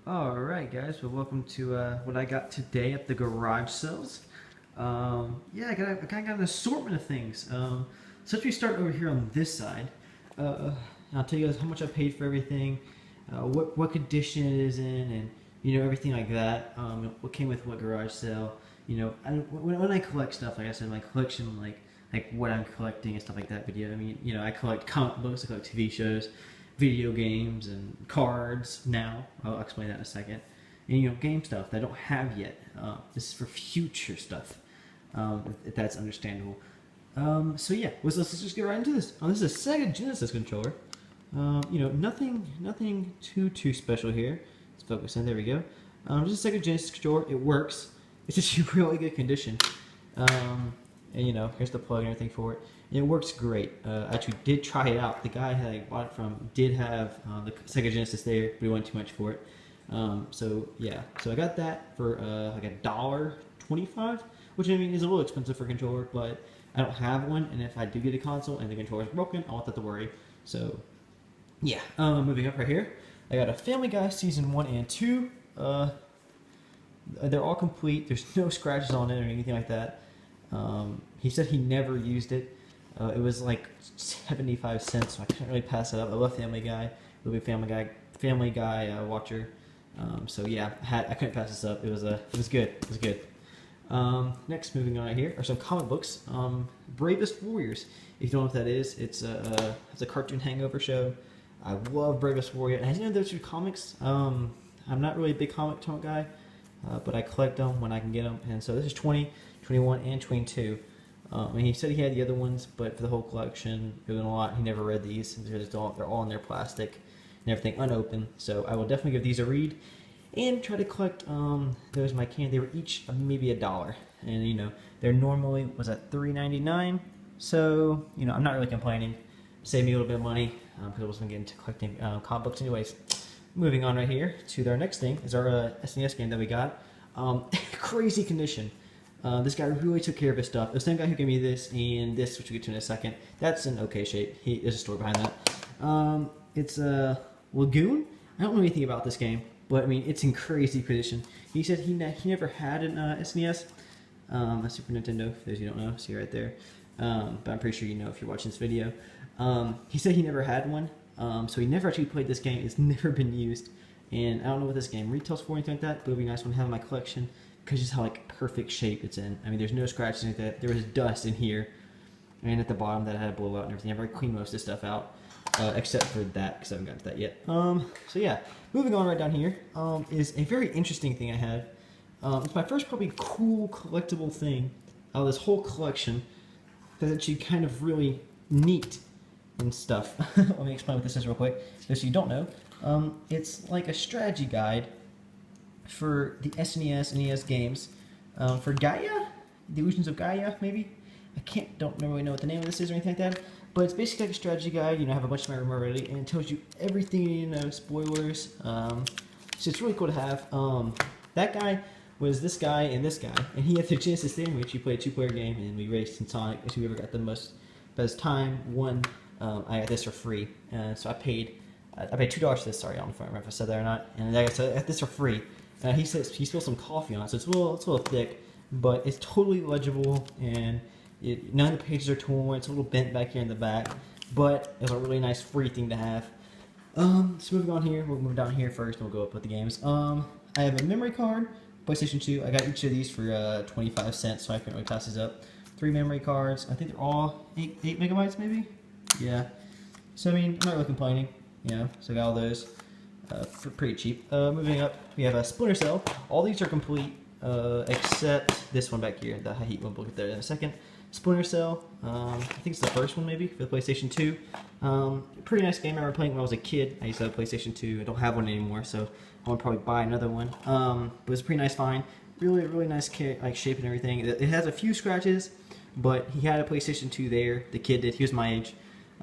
Alright guys, well welcome to what I got today at the garage sales. Yeah, I kinda got an assortment of things. So let's we start over here on this side. I'll tell you guys how much I paid for everything, what condition it is in, and everything like that. What came with what garage sale. When I collect stuff, like I said, my collection, like what I'm collecting and stuff like that. But yeah, I mean, I collect comic books, I collect TV shows, video games, and cards now. I'll explain that in a second. And game stuff that I don't have yet. This is for future stuff, if that's understandable. So yeah, let's just get right into this. This is a Sega Genesis controller. Nothing too special here. Let's focus in. There we go. Just a Sega Genesis controller. It works. It's just in really good condition. And here's the plug and everything for it. And it works great. Actually did try it out. The guy I bought it from did have the Sega Genesis there, but he wanted too much for it. So yeah, so I got that for like $1.25, which I mean is a little expensive for a controller, but I don't have one, and if I do get a console and the controller is broken, I won't have to worry. So yeah, moving up right here, I got a Family Guy Season 1 and 2. They're all complete. There's no scratches on it or anything like that. He said he never used it. It was like 75 cents, so I couldn't really pass it up. I love Family Guy. I'll be a Family Guy watcher. So yeah, I couldn't pass this up. It was good. It was good. Next, moving on right here are some comic books. Bravest Warriors. If you don't know what that is, it's a cartoon hangover show. I love Bravest Warrior. And I know those two comics. I'm not really a big comic guy, but I collect them when I can get them. And so this is 20, 21, and 22. And he said he had the other ones, but for the whole collection, it was a lot. He never read these because they're all in their plastic and everything unopened. So I will definitely give these a read and try to collect those when I can. They were each maybe $1, and they're normally was at $3.99. So I'm not really complaining. Saved me a little bit of money because I wasn't getting into collecting comic books anyways. Moving on right here to our next thing is our SNES game that we got. Crazy condition. This guy really took care of his stuff. The same guy who gave me this and this, which we'll get to in a second, that's in okay shape. There's a story behind that. It's Lagoon. I don't know anything about this game, but I mean, it's in crazy condition. He said he never had an SNES, a Super Nintendo, for those you don't know, see right there. But I'm pretty sure you know if you're watching this video. He said he never had one, so he never actually played this game. It's never been used, and I don't know what this game retails for or anything like that, but it would be nice one to have in my collection because just how perfect shape it's in. I mean, there's no scratches like that. There was dust in here and at the bottom that I had to blow out and everything. I've already cleaned most of this stuff out, except for that because I haven't gotten to that yet. So yeah, moving on right down here is a very interesting thing I have. It's my first probably cool collectible thing out of this whole collection that's actually kind of really neat and stuff. Let me explain what this is real quick, just so you don't know. It's like a strategy guide for the SNES and NES games for Gaia, the Illusions of Gaia, maybe. Don't really know what the name of this is or anything like that, but it's basically like a strategy guide. I have a bunch of my room already, and it tells you everything you need to know, spoilers. So it's really cool to have. That guy was this guy, and he had the Genesis there, in which you played a two-player game, and we raced in Sonic. So whoever got the best time won. I got this for free, so I paid $2 for this. Sorry, I don't remember if I said that or not. And I got this for free. He says he spilled some coffee on it, so it's a little thick, but it's totally legible, and none of the pages are torn. It's a little bent back here in the back, but it's a really nice free thing to have. So moving on here, we'll move down here first, and we'll go up with the games. I have a memory card, PlayStation 2. I got each of these for 25 cents, so I couldn't really pass these up. 3 memory cards. I think they're all 8 megabytes, maybe. Yeah. So I mean, I'm not really complaining. So I got all those. For pretty cheap. Moving up, we have a Splinter Cell. All these are complete, except this one back here, the high heat one. We'll get there in a second. Splinter Cell, I think it's the first one maybe, for the PlayStation 2. Pretty nice game. I remember playing when I was a kid. I used to have a PlayStation 2. I don't have one anymore, so I want to probably buy another one. But it's a pretty nice find. Really nice shape and everything. It has a few scratches, but he had a PlayStation 2 there. The kid did. He was my age.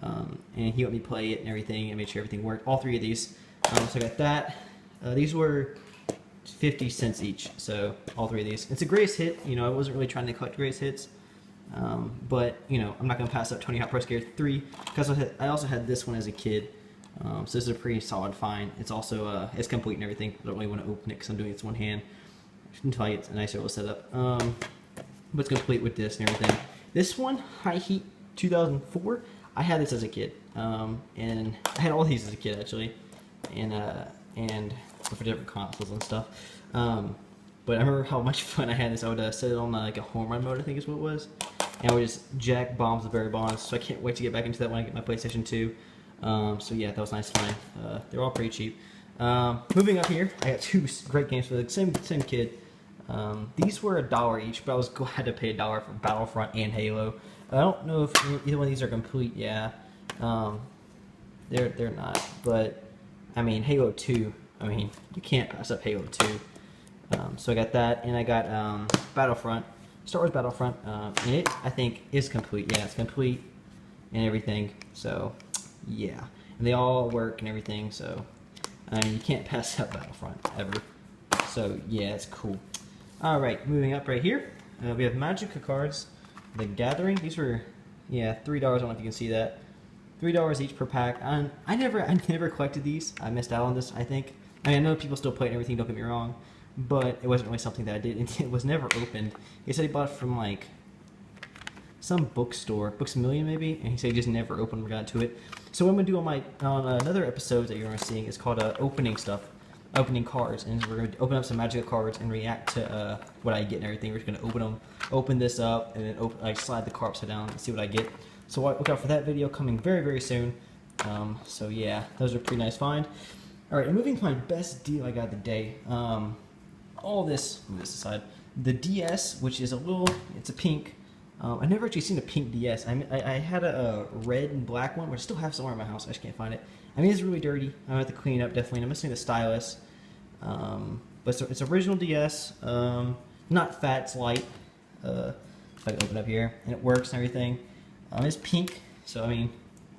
And he let me play it and everything and made sure everything worked. All 3 of these. So I got that. These were 50 cents each, so all 3 of these. It's a greatest hit. I wasn't really trying to collect greatest hits, but I'm not going to pass up Tony Hawk Pro Skater 3 because I also had this one as a kid. So this is a pretty solid find. It's also it's complete and everything. I don't really want to open it because I'm doing it with one hand until I get a nice little setup. But it's complete with this and everything. This one, High Heat 2004. I had this as a kid, and I had all these as a kid actually, and for different consoles and stuff. But I remember how much fun I had this. I would set it on like a home run mode, I think is what it was, and I would just jack bombs with Barry Bonds. So I can't wait to get back into that when I get my PlayStation 2. So yeah, that was nice fun. They're all pretty cheap. Moving up here, I got two great games for the same kid. These were $1 each, but I was glad to pay $1 for Battlefront and Halo. I don't know if either one of these are complete. Yeah, they're not. But I mean, Halo 2. I mean, you can't pass up Halo 2. So I got that, and I got Battlefront, Star Wars Battlefront, and it I think is complete. Yeah, it's complete and everything. So yeah, and they all work and everything. So I mean, you can't pass up Battlefront ever. So yeah, it's cool. All right, moving up right here, we have Magic cards, The Gathering. These were $3. I don't know if you can see that. $3 each per pack. I never collected these. I missed out on this, I think. I mean, I know people still play it and everything, don't get me wrong, but it wasn't really something that I did. It was never opened. He said he bought it from like some bookstore, Books A Million maybe, and he said he just never opened or got to it. So what I'm gonna do on another episode that you're gonna see is called opening cards, and we're gonna open up some Magic cards and react to what I get and everything. We're just gonna open this up, and then slide the card upside down and see what I get. So look out for that video coming very soon. So yeah, those are pretty nice find. All right, and moving to my best deal I got today. All this, move this aside. The DS, which is it's a pink. I've never actually seen a pink DS. I had a red and black one, which I still have somewhere in my house. I just can't find it. I mean, it's really dirty. I'm gonna have to clean it up definitely. And I'm missing the stylus. But it's original DS. Not fat, it's light. If I can open it up here, and it works and everything. It's pink, so I mean,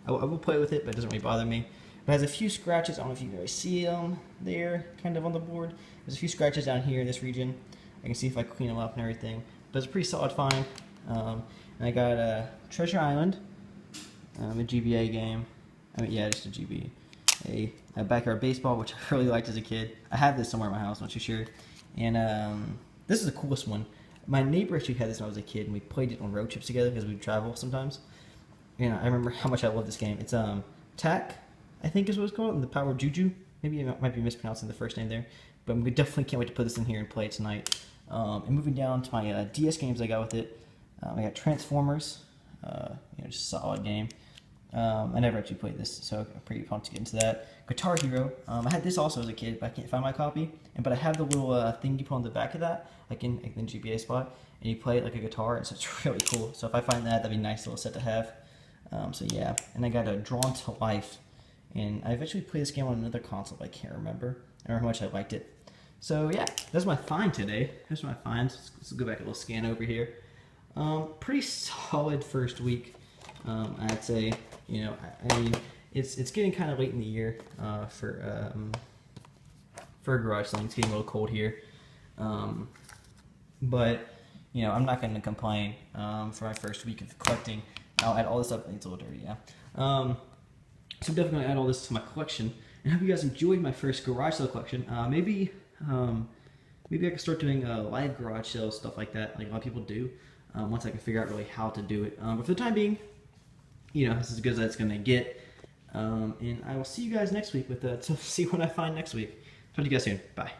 I will play with it, but it doesn't really bother me. It has a few scratches. I don't know if you can really see them there, kind of on the board. There's a few scratches down here in this region. I can see if I clean them up and everything. But it's a pretty solid find. And I got Treasure Island, a GBA game. I mean, yeah, just a GBA. A Backyard Baseball, which I really liked as a kid. I have this somewhere in my house, not too sure. And this is the coolest one. My neighbor actually had this when I was a kid, and we played it on road trips together because we'd travel sometimes. And I remember how much I love this game. It's TAC, I think is what it's called, and the Power of Juju. Maybe I might be mispronouncing the first name there, but we definitely can't wait to put this in here and play it tonight. And moving down to my DS games I got with it, I got Transformers, just a solid game. I never actually played this, so I'm pretty pumped to get into that. Guitar Hero, I had this also as a kid, but I can't find my copy. But I have the little thing you put on the back of that, like in the GBA spot, and you play it like a guitar, and so it's really cool. So if I find that, that'd be a nice little set to have. So yeah, and I got a Drawn to Life, and I've actually played this game on another console, but I can't remember. I remember how much I liked it. So yeah, that's my find today. That's my finds. Let's go back a little scan over here. Pretty solid first week, I'd say. I mean, it's getting kind of late in the year for garage selling. It's getting a little cold here, but I'm not going to complain for my first week of collecting. I'll add all this up. It's a little dirty, yeah. So I'm definitely going to add all this to my collection. And I hope you guys enjoyed my first garage sale collection. Maybe I can start doing live garage sales, stuff like that, like a lot of people do. Once I can figure out really how to do it. But for the time being, this is as good as it's going to get. And I will see you guys next week to see what I find next week. Talk to you guys soon. Bye.